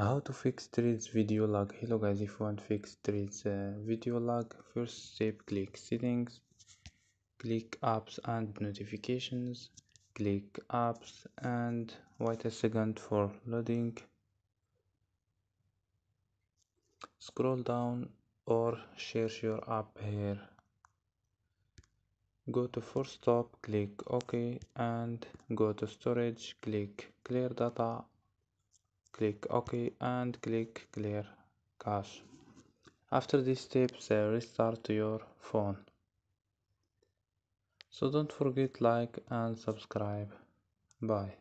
How to fix Threads video lag. Hello guys, if you want to fix Threads video lag, first step, click settings, click apps and notifications, click apps and wait a second for loading. Scroll down or search your app here. Go to force stop, click OK, and go to storage, click clear data, click OK, and click clear cache. After these steps, restart your phone. So don't forget like and subscribe. Bye.